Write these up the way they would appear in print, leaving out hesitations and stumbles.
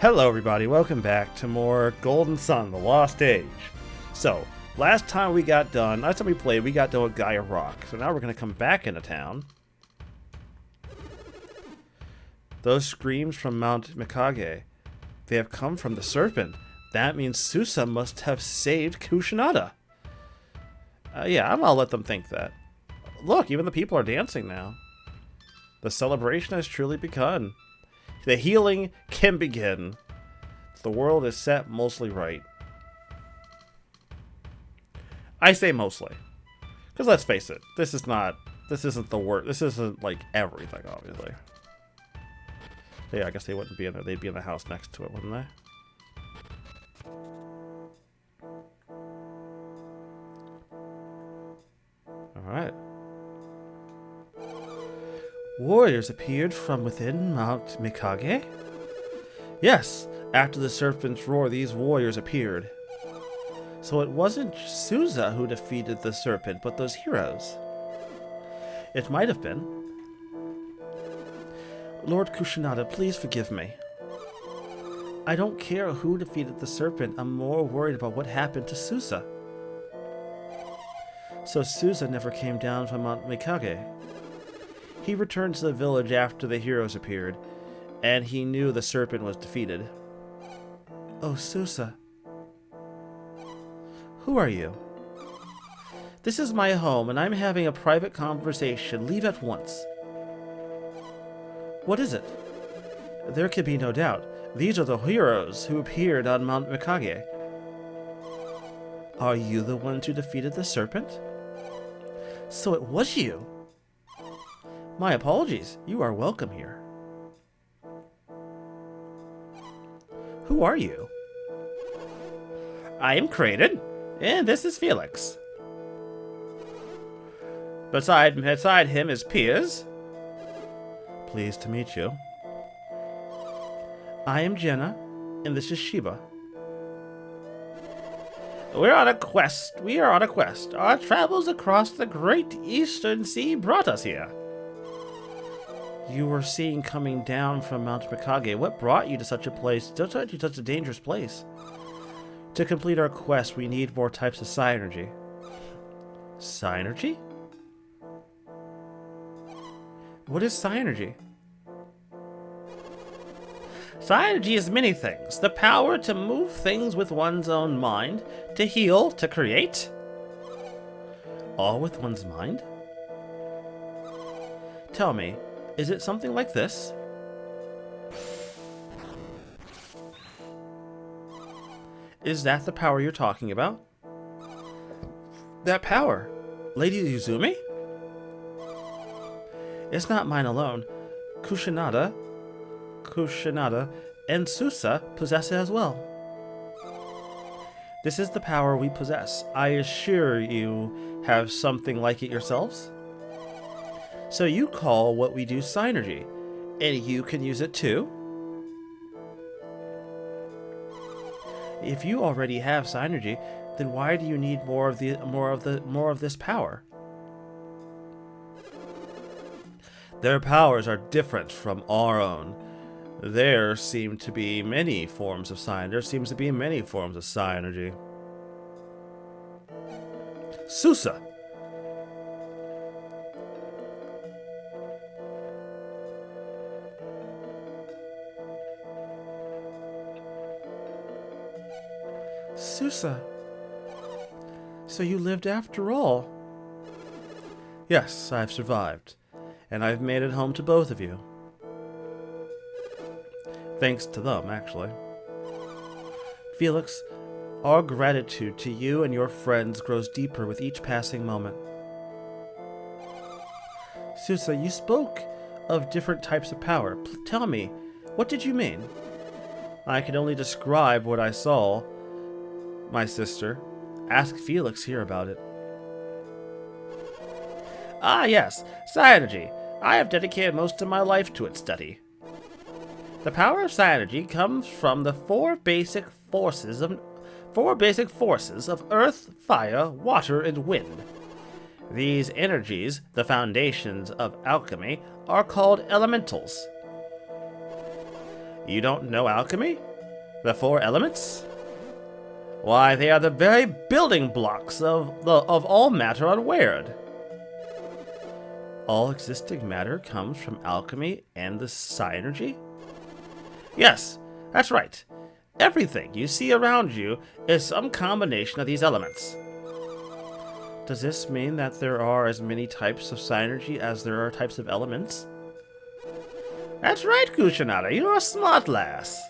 Hello everybody, welcome back to more Golden Sun, The Lost Age. So, last time we got done with Gaia Rock. So now we're going to come back into town. Those screams from Mount Mikage, they have come from the serpent. That means Susa must have saved Kushinada. Yeah, I'm gonna let them think that. Look, even the people are dancing now. The celebration has truly begun. The healing can begin. The world is set mostly right. I say mostly. Because let's face it, this isn't the worst. This isn't like everything, obviously. Yeah, I guess they wouldn't be in there. They'd be in the house next to it, wouldn't they? Alright. Warriors appeared from within Mount Mikage? Yes, after the serpent's roar, these warriors appeared. So it wasn't Susa who defeated the serpent, but those heroes. It might have been. Lord Kushinada, please forgive me. I don't care who defeated the serpent, I'm more worried about what happened to Susa. So Susa never came down from Mount Mikage. He returned to the village after the heroes appeared, and he knew the serpent was defeated. Oh, Susa. Who are you? This is my home, and I'm having a private conversation. Leave at once. What is it? There can be no doubt. These are the heroes who appeared on Mount Mikage. Are you the ones who defeated the serpent? So it was you. My apologies. You are welcome here. Who are you? I am Kraden, and this is Felix. Beside him is Piers. Pleased to meet you. I am Jenna, and this is Shiba. We are on a quest. Our travels across the great eastern sea brought us here. You were seen coming down from Mount Mikage. What brought you to such a place? Such a dangerous place. To complete our quest, we need more types of synergy. Synergy? What is synergy? Synergy is many things. The power to move things with one's own mind, to heal, to create. All with one's mind? Tell me, is it something like this? Is that the power you're talking about? That power? Lady Izumo? It's not mine alone. Kushinada, and Susa possess it as well. This is the power we possess. I assure you have something like it yourselves. So you call what we do synergy, and you can use it too? If you already have synergy, then why do you need more of this power? Their powers are different from our own. There seem to be many forms of synergy. There seems to be many forms of synergy. Susa. Susa. So you lived after all? Yes, I've survived. And I've made it home to both of you. Thanks to them, actually. Felix, our gratitude to you and your friends grows deeper with each passing moment. Susa, you spoke of different types of power. Tell me, what did you mean? I can only describe what I saw. My sister. Ask Felix here about it. Ah, yes, synergy. I have dedicated most of my life to its study. The power of synergy comes from the four basic forces of earth, fire, water, and wind. These energies, the foundations of alchemy, are called elementals. You don't know alchemy? The four elements? Why, they are the very building blocks of all matter unweared. All existing matter comes from alchemy and the synergy? Yes, that's right. Everything you see around you is some combination of these elements. Does this mean that there are as many types of synergy as there are types of elements? That's right, Kusanada, you're a smart lass.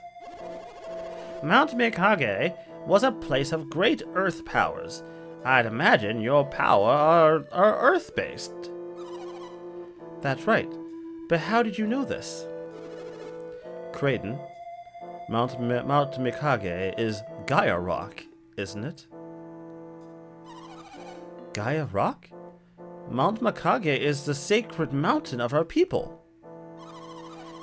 Mount Mikage was a place of great earth powers. I'd imagine your power are earth-based. That's right, but how did you know this? Kraden, Mount Mikage is Gaia Rock, isn't it? Gaia Rock? Mount Mikage is the sacred mountain of our people.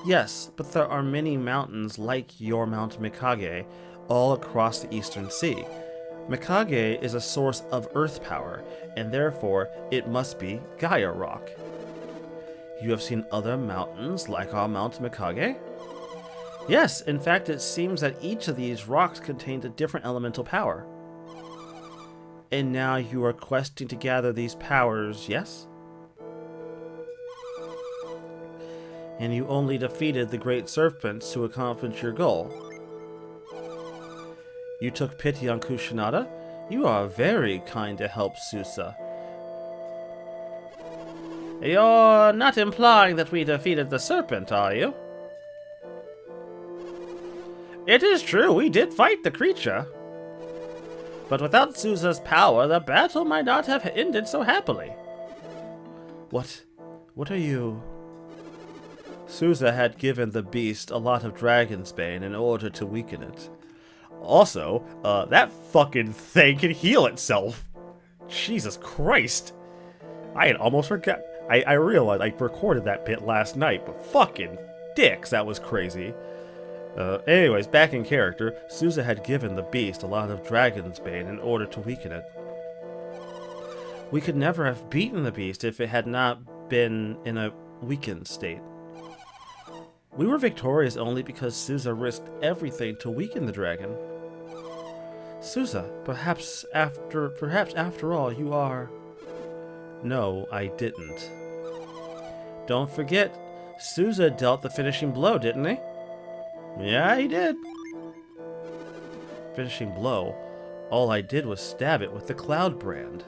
Yes, but there are many mountains like your Mount Mikage all across the Eastern Sea. Mikage is a source of earth power, and therefore it must be Gaia Rock. You have seen other mountains like our Mount Mikage? Yes, in fact it seems that each of these rocks contains a different elemental power. And now you are questing to gather these powers, yes? And you only defeated the great serpents to accomplish your goal. You took pity on Kusanada? You are very kind to help Susa. You're not implying that we defeated the serpent, are you? It is true, we did fight the creature. But without Susa's power, the battle might not have ended so happily. What are you... Susa had given the beast a lot of dragon's bane in order to weaken it. Also, that fucking thing can heal itself. Jesus Christ. I had almost forgot. I realized I recorded that bit last night, but fucking dicks, that was crazy. Anyways, back in character, Susa had given the beast a lot of dragon's bane in order to weaken it. We could never have beaten the beast if it had not been in a weakened state. We were victorious only because Susa risked everything to weaken the dragon. Susa, perhaps after all you are... No, I didn't. Don't forget, Susa dealt the finishing blow, didn't he? Yeah, he did. Finishing blow? All I did was stab it with the cloud brand.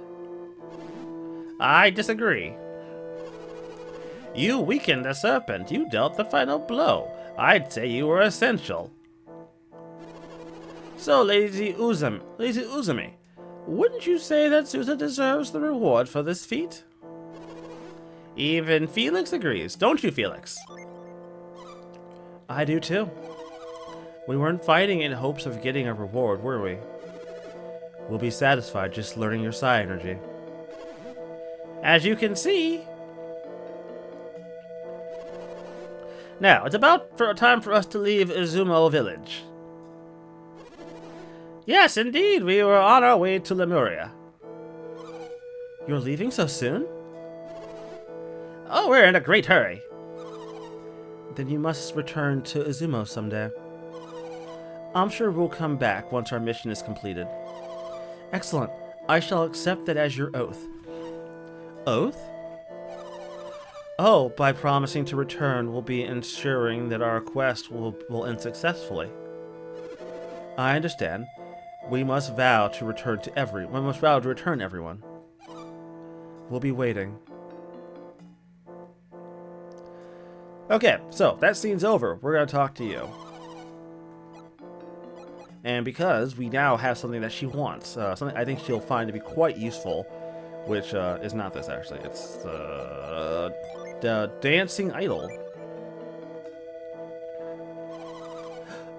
I disagree. You weakened the serpent. You dealt the final blow. I'd say you were essential. So, Lazy Uzumi, wouldn't you say that Susa deserves the reward for this feat? Even Felix agrees, don't you, Felix? I do too. We weren't fighting in hopes of getting a reward, were we? We'll be satisfied just learning your psi energy. As you can see... Now, it's about time for us to leave Izumo village. Yes, indeed, we were on our way to Lemuria. You're leaving so soon? Oh, we're in a great hurry. Then you must return to Izumo someday. I'm sure we'll come back once our mission is completed. Excellent. I shall accept that as your oath. Oath? Oh, by promising to return, we'll be ensuring that our quest will end successfully. I understand. We must vow to return everyone. We'll be waiting. Okay, so that scene's over. We're gonna talk to you. And because we now have something that she wants, something I think she'll find to be quite useful, which is not this actually. It's the dancing idol.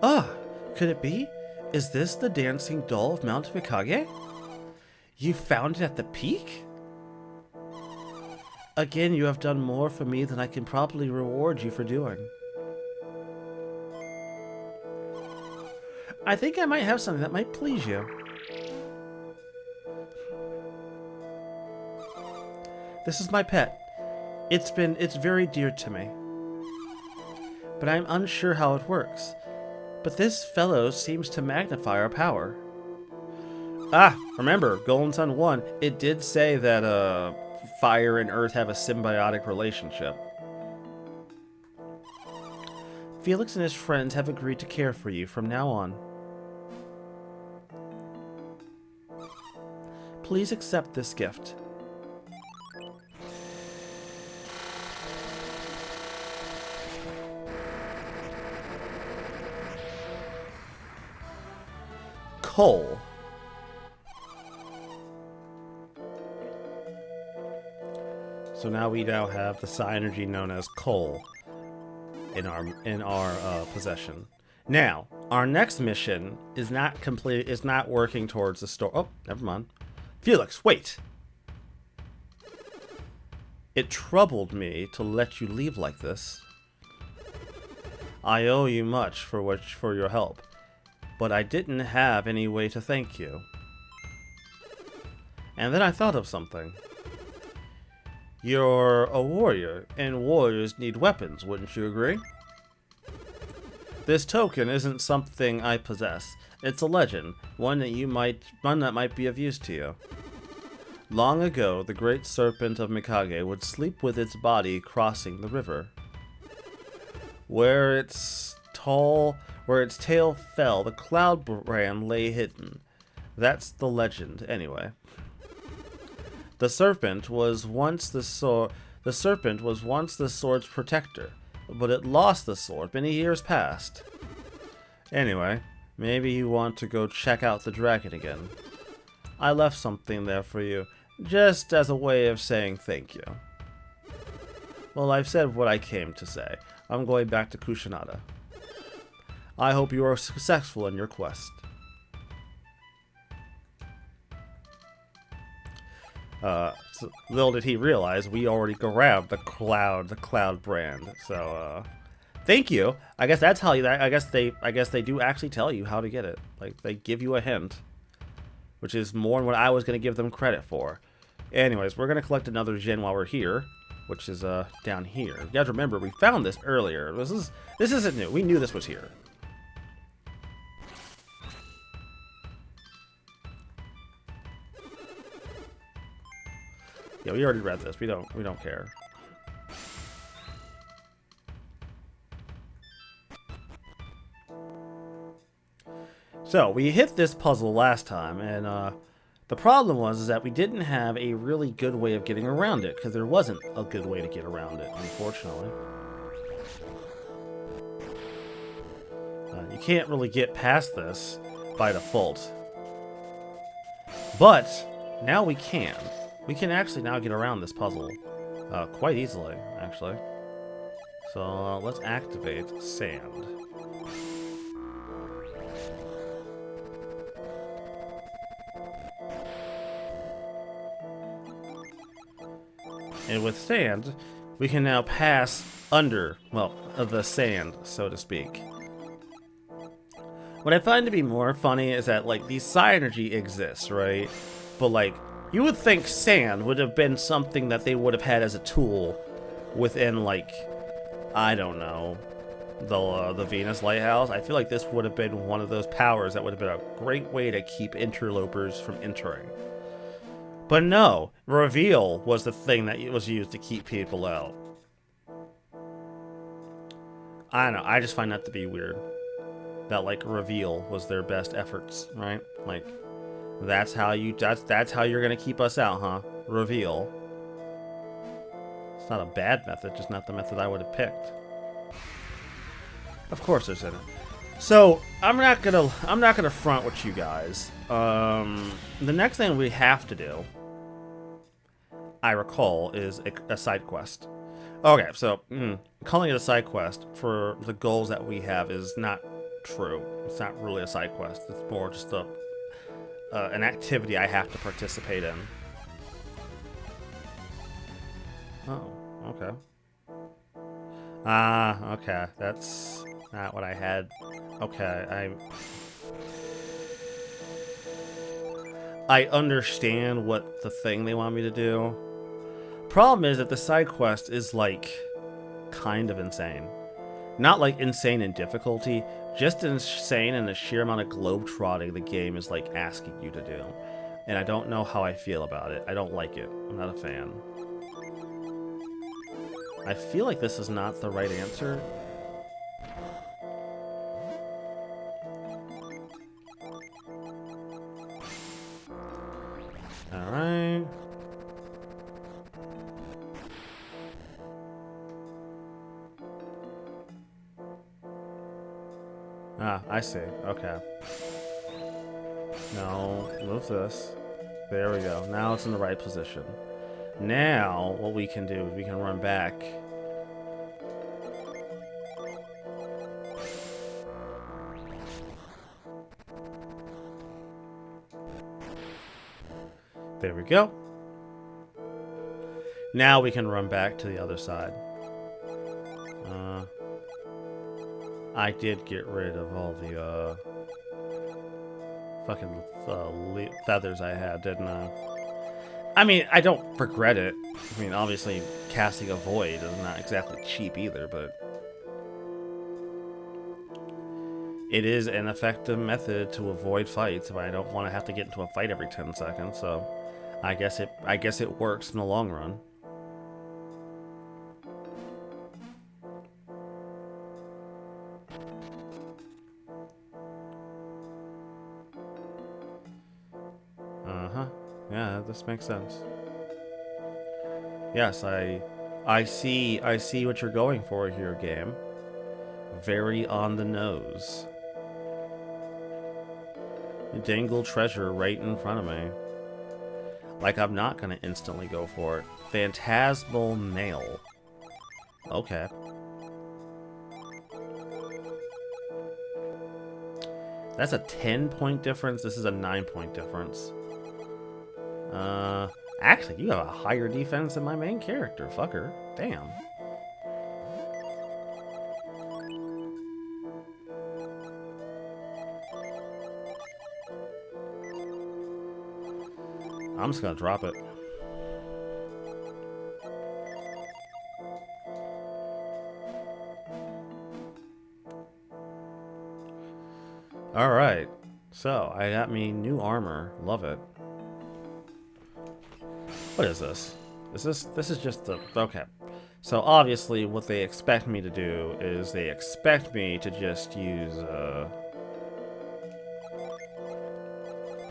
Ah, could it be? Is this the dancing doll of Mount Mikage? You found it at the peak? Again, you have done more for me than I can properly reward you for doing. I think I might have something that might please you. This is my pet. It's very dear to me. But I'm unsure how it works. But this fellow seems to magnify our power. Ah, remember, Golden Sun 1, it did say that fire and earth have a symbiotic relationship. Felix and his friends have agreed to care for you from now on. Please accept this gift. Coal. So now we have the psi energy known as coal in our possession. Now, our next mission is not working towards the store. Oh, never mind. Felix, wait. It troubled me to let you leave like this. I owe you much for your help, but I didn't have any way to thank you. And then I thought of something. You're a warrior, and warriors need weapons, wouldn't you agree? This token isn't something I possess. It's a legend, one that might be of use to you. Long ago, the great serpent of Mikage would sleep with its body crossing the river. Where its tail fell, the cloud brand lay hidden. That's the legend, anyway. The serpent was once the sword's protector, but it lost the sword many years past. Anyway, maybe you want to go check out the dragon again. I left something there for you, just as a way of saying thank you. Well, I've said what I came to say. I'm going back to Kushinaga. I hope you are successful in your quest. So little did he realize we already grabbed the cloud brand. So, thank you. I guess that's how you. I guess they do actually tell you how to get it. Like they give you a hint, which is more than what I was gonna give them credit for. Anyways, we're gonna collect another gen while we're here, which is down here. You guys remember we found this earlier. This isn't new. We knew this was here. Yeah, we already read this. We don't care. So we hit this puzzle last time, and the problem was that we didn't have a really good way of getting around it, because there wasn't a good way to get around it, unfortunately. You can't really get past this by default. But now we can. We can actually now get around this puzzle quite easily, actually. So let's activate sand. And with sand, we can now pass under, well, the sand, so to speak. What I find to be more funny is that, like, the psi energy exists, right? But, like, you would think sand would have been something that they would have had as a tool within, like, I don't know, the Venus Lighthouse. I feel like this would have been one of those powers that would have been a great way to keep interlopers from entering. But no, reveal was the thing that was used to keep people out. I don't know, I just find that to be weird. That, like, reveal was their best efforts, right? Like, that's how you're gonna keep us out, huh? Reveal. It's not a bad method, just not the method I would have picked. Of course there's in it. So, I'm not gonna front with you guys. The next thing we have to do, I recall, is a side quest. Okay, so calling it a side quest for the goals that we have is not true. It's not really a side quest. It's more just an activity I have to participate in. Oh, okay. Okay. That's not what I had. Okay, I understand what the thing they want me to do. Problem is that the side quest is, like, kind of insane. Not, like, insane in difficulty, Just insane in the sheer amount of globetrotting the game is like asking you to do. And I don't know how I feel about it. I don't like it. I'm not a fan. I feel like this is not the right answer. Alright. Ah, I see. Okay. No, move this. There we go. Now it's in the right position. Now, what we can do is we can run back. There we go. Now we can run back to the other side. I did get rid of all the, fucking feathers I had, didn't I? I mean, I don't regret it. I mean, obviously, casting a void is not exactly cheap either, but it is an effective method to avoid fights, but I don't want to have to get into a fight every 10 seconds, so I guess it works in the long run. Yeah, this makes sense. Yes, I see what you're going for here, game. Very on the nose. You dangle treasure right in front of me. Like I'm not gonna instantly go for it. Phantasmal nail. Okay. That's a 10-point difference. This is a 9-point difference. Actually, you have a higher defense than my main character, fucker. Damn. I'm just gonna drop it. Alright. So, I got me new armor. Love it. What is this? This is just the... Okay. So, obviously, what they expect me to do is they expect me to just use,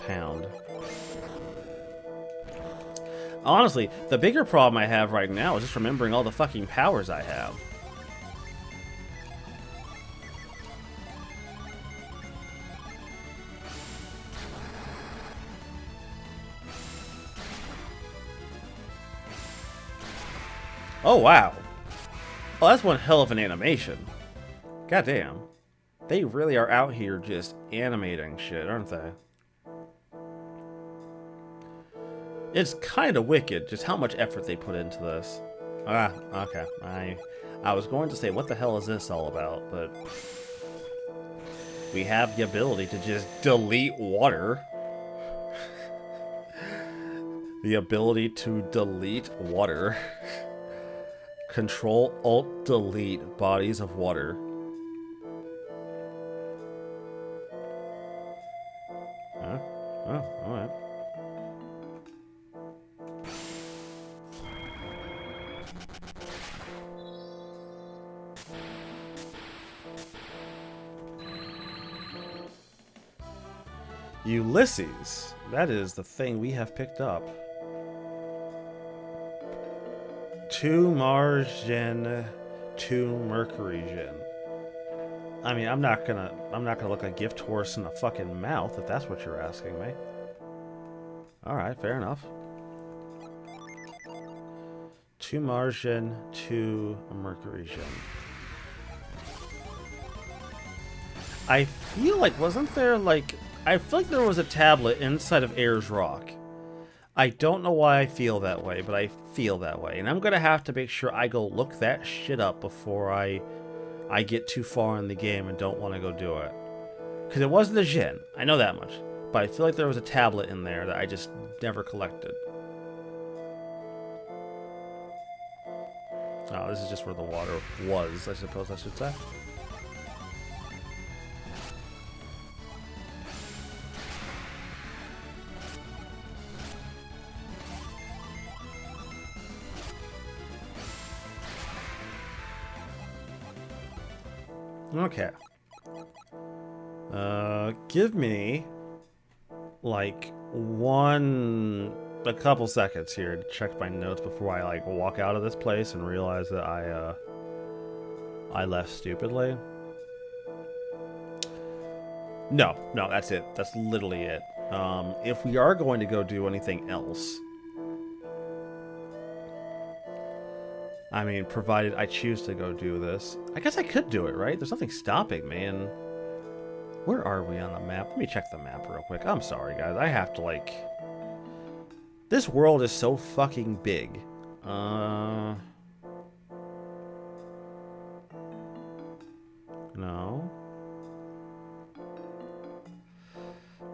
pound. Honestly, the bigger problem I have right now is just remembering all the fucking powers I have. Oh, wow. Oh, that's one hell of an animation. Goddamn. They really are out here just animating shit, aren't they? It's kind of wicked just how much effort they put into this. Ah, okay. I was going to say, what the hell is this all about? But we have the ability to just delete water. The ability to delete water. Control, Alt, delete bodies of water. Huh? Oh, alright. Ulysses. That is the thing we have picked up. 2 Mars Gen, 2 Mercury Gen. I mean, I'm not gonna look a gift horse in the fucking mouth if that's what you're asking me. Alright, fair enough. 2 Mars Gen, 2 Mercury Gen. I feel like, wasn't there like... I feel like there was a tablet inside of Ayers Rock. I don't know why I feel that way, but I feel that way. And I'm going to have to make sure I go look that shit up before I get too far in the game and don't want to go do it. Because it wasn't a Gen, I know that much. But I feel like there was a tablet in there that I just never collected. Oh, this is just where the water was, I suppose I should say. Okay. Give me like a couple seconds here to check my notes before I like walk out of this place and realize that I left stupidly. No, that's it. That's literally it. If we are going to go do anything else, I mean, provided I choose to go do this, I guess I could do it, right? There's nothing stopping me. And where are we on the map? Let me check the map real quick. I'm sorry, guys. I have to like. This world is so fucking big. No.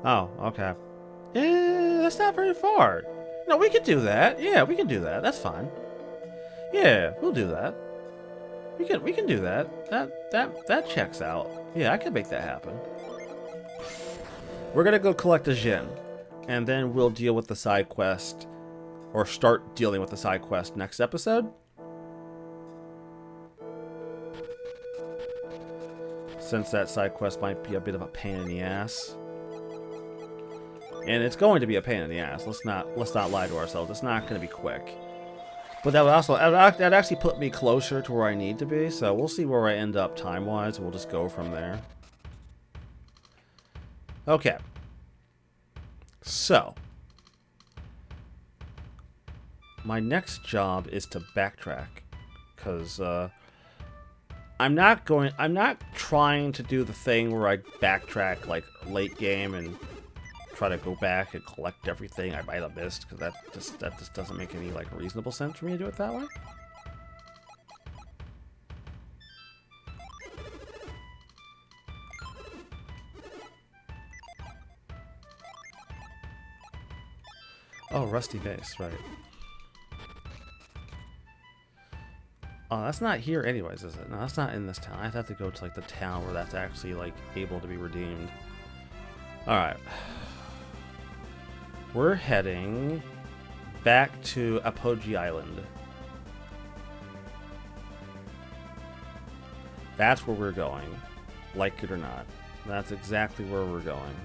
Oh, okay. That's not very far. No, we could do that. Yeah, we can do that. That's fine. Yeah, we'll do that. We can do that. That checks out. Yeah, I can make that happen. We're gonna go collect a Jin, and then we'll deal with the side quest, or start dealing with the side quest next episode. Since that side quest might be a bit of a pain in the ass. And it's going to be a pain in the ass. Let's not lie to ourselves. It's not going to be quick. But that actually put me closer to where I need to be. So we'll see where I end up time-wise. We'll just go from there. Okay. So my next job is to backtrack, because I'm not trying to do the thing where I backtrack like late game and try to go back and collect everything I might have missed, because that just doesn't make any like reasonable sense for me to do it that way. Oh, Rusty Base, right. Oh, that's not here anyways, is it? No, that's not in this town. I have to go to like the town where that's actually like able to be redeemed. Alright. We're heading back to Apogee Island. That's where we're going. Like it or not. That's exactly where we're going.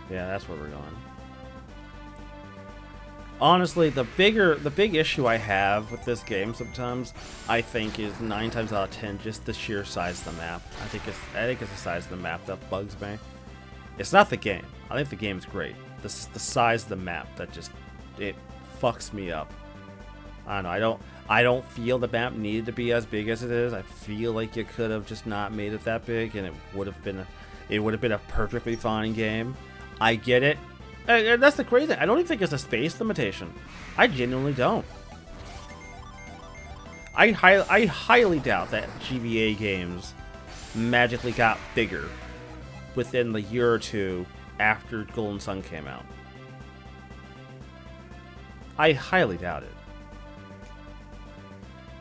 Yeah, that's where we're going. Honestly, the big issue I have with this game sometimes, I think, is 9 times out of 10 just the sheer size of the map. I think it's the size of the map that bugs me. It's not the game. I think the game's great. The size of the map that just it fucks me up. I don't know. I don't feel the map needed to be as big as it is. I feel like you could have just not made it that big, and it would have been a perfectly fine game. I get it. And that's the crazy thing. I don't even think it's a space limitation. I genuinely don't. I highly doubt that GBA games magically got bigger within the year or two after Golden Sun came out. I highly doubt it.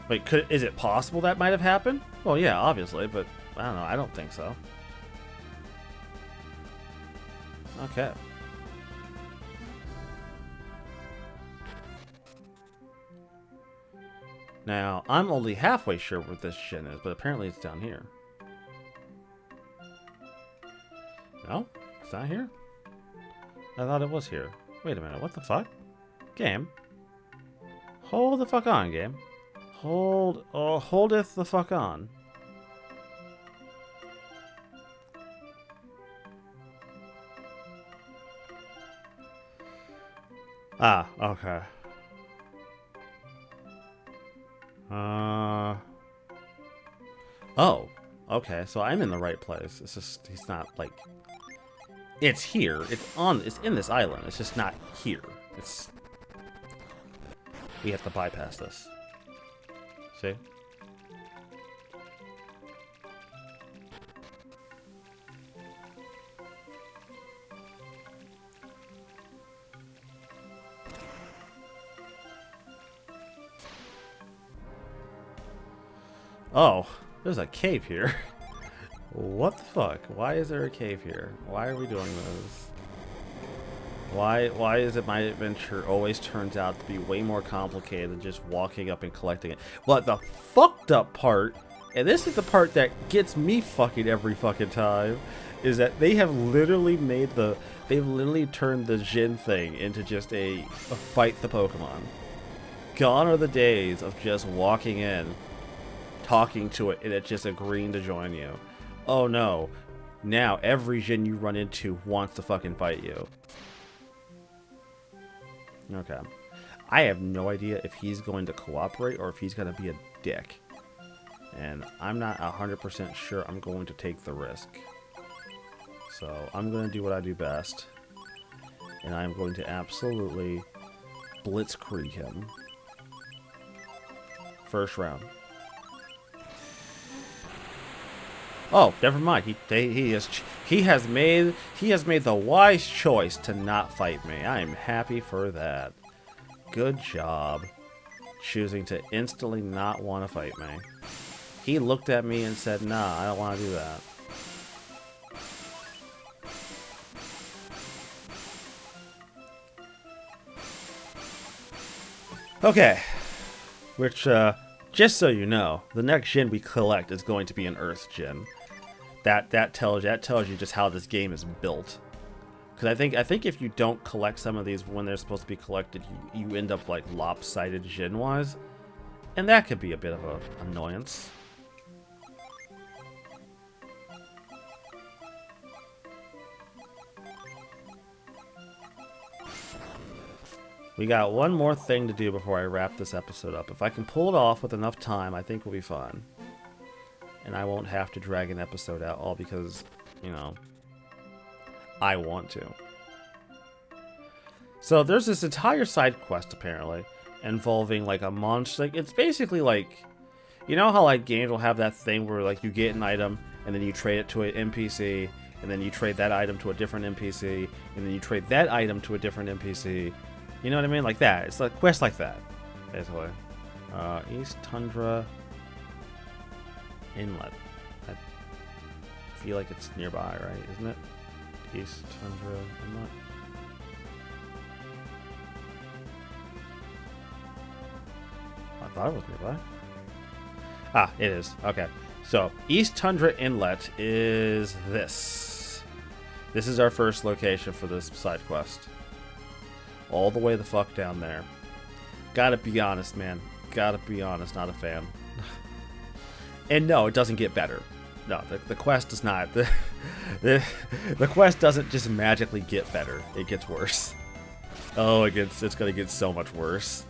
Wait, is it possible that might have happened? Well, yeah, obviously, but I don't know. I don't think so. Okay. Now, I'm only halfway sure what this Jin is, but apparently it's down here. No? It's not here? I thought it was here. Wait a minute, what the fuck? Game? Hold the fuck on, game. Holdeth the fuck on. Ah, okay. Oh, okay. So I'm in the right place. It's just he's not like. It's here. It's in this island. It's just not here. It's. We have to bypass this. See? Oh, there's a cave here. What the fuck? Why is there a cave here? Why are we doing this? Why is it my adventure always turns out to be way more complicated than just walking up and collecting it? But the fucked up part, and this is the part that gets me fucking every fucking time, is that they have literally they've literally turned the Jin thing into just a fight the Pokemon. Gone are the days of just walking in, talking to it, and it just agreeing to join you. Oh no. Now every Jin you run into wants to fucking fight you. Okay. I have no idea if he's going to cooperate or if he's going to be a dick. And I'm not 100% sure I'm going to take the risk. So I'm going to do what I do best. And I'm going to absolutely blitzkrieg him. First round. Oh, never mind. He has made the wise choice to not fight me. I am happy for that. Good job, choosing to instantly not want to fight me. He looked at me and said, "Nah, I don't want to do that." Okay, which just so you know, the next Jin we collect is going to be an Earth Jin. That tells you just how this game is built. Because I think if you don't collect some of these when they're supposed to be collected, you end up like lopsided Jin wise, and that could be a bit of an annoyance. We got one more thing to do before I wrap this episode up. If I can pull it off with enough time, I think we'll be fine. And I won't have to drag an episode out all because, you know, I want to. So there's this entire side quest apparently involving like a monster. Like, it's basically like, you know how like games will have that thing where like you get an item and then you trade it to an NPC and then you trade that item to a different NPC and then you trade that item to a different NPC. You know what I mean? Like that. It's like quest like that, basically. East Tundra Inlet. I feel like it's nearby, right? Isn't it? East Tundra Inlet. I thought it was nearby. Ah, it is. Okay. So, East Tundra Inlet is this. This is our first location for this side quest. All the way the fuck down there. Gotta be honest, man. Gotta be honest, not a fan. And no, it doesn't get better. No, the quest does not. The quest doesn't just magically get better. It gets worse. Oh, it's gonna get so much worse.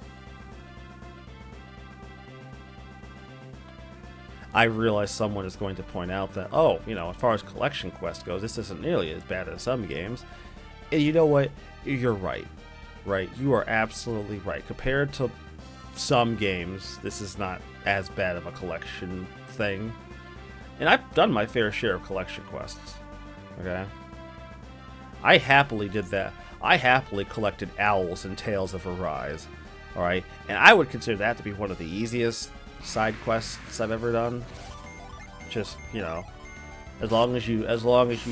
I realize someone is going to point out that, oh, you know, as far as collection quest goes, this isn't nearly as bad as some games. And you know what? You're right. Right? You are absolutely right. Compared to some games, this is not as bad of a collection thing. And I've done my fair share of collection quests. Okay? I happily did that. I happily collected owls and Tales of Arise. Alright? And I would consider that to be one of the easiest side quests I've ever done. Just, you know, as long as you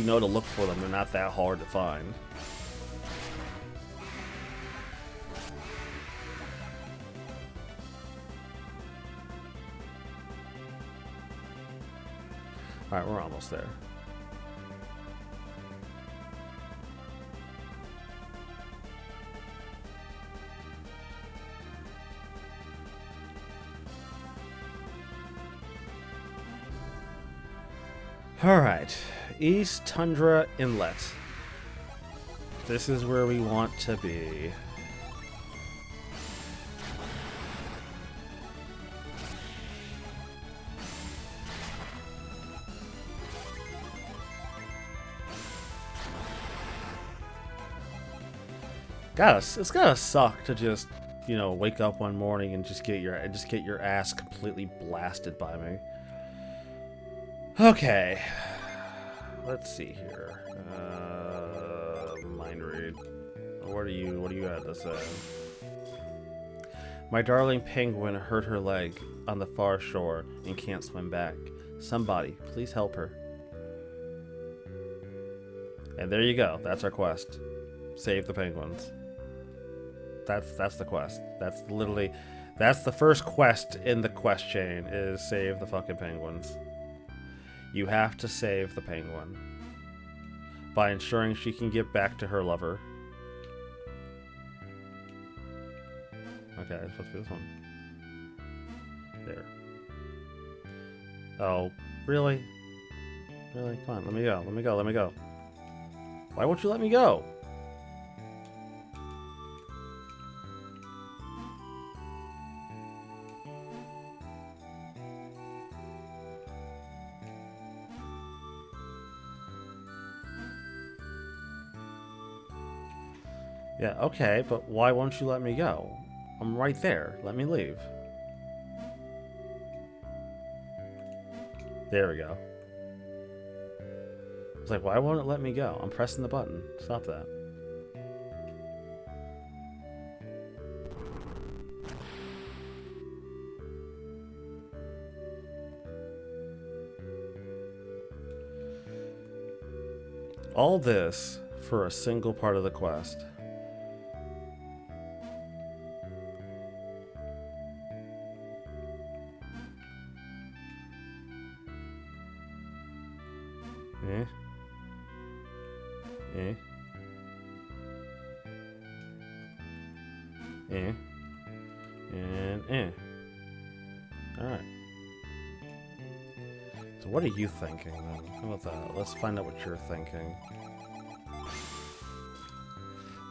know to look for them, they're not that hard to find. Alright, we're almost there. Alright, East Tundra Inlet. This is where we want to be. It's gotta suck to just, you know, wake up one morning and just get your ass completely blasted by me. Okay, let's see here. Mind read. What do you got to say? My darling penguin hurt her leg on the far shore and can't swim back. Somebody, please help her. And there you go. That's our quest. Save the penguins. That's the quest. That's the first quest in the quest chain is save the fucking penguins. You have to save the penguin by ensuring she can get back to her lover. Okay, it's supposed to be this one. There. Oh, really? Really? Come on, let me go. Let me go. Let me go. Why won't you let me go? Yeah, okay, but why won't you let me go? I'm right there. Let me leave. There we go. It's like, why won't it let me go? I'm pressing the button. Stop that. All this for a single part of the quest. Eh? Eh? Eh? And eh. Alright. So what are you thinking then? How about that? Let's find out what you're thinking.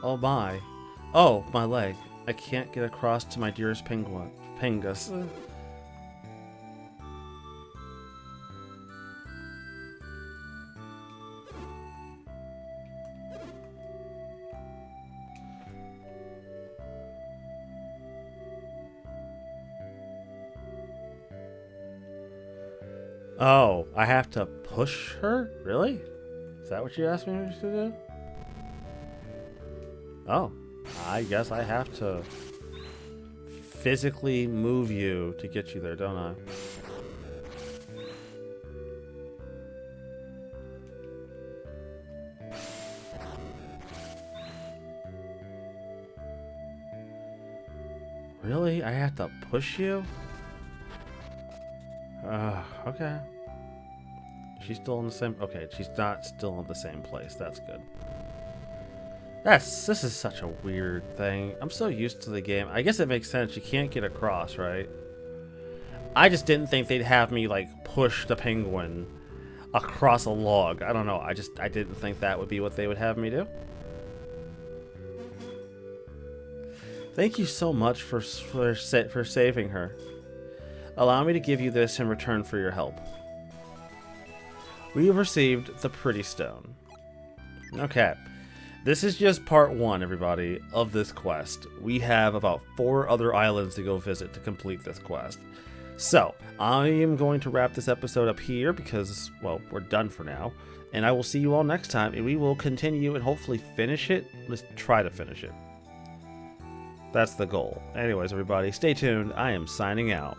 Oh my. Oh, my leg. I can't get across to my dearest penguin. Pengus. Oh, I have to push her? Really? Is that what you asked me to do? Oh, I guess I have to physically move you to get you there, don't I? Really? I have to push you? Okay. She's still in the same... Okay, she's not still in the same place. That's good. This is such a weird thing. I'm so used to the game. I guess it makes sense. You can't get across, right? I just didn't think they'd have me, like, push the penguin across a log. I don't know. I didn't think that would be what they would have me do. Thank you so much for saving her. Allow me to give you this in return for your help. We have received the Pretty Stone. Okay. This is just part 1, everybody, of this quest. We have about 4 other islands to go visit to complete this quest. So, I am going to wrap this episode up here because, well, we're done for now. And I will see you all next time, and we will continue and hopefully finish it. Let's try to finish it. That's the goal. Anyways, everybody, stay tuned. I am signing out.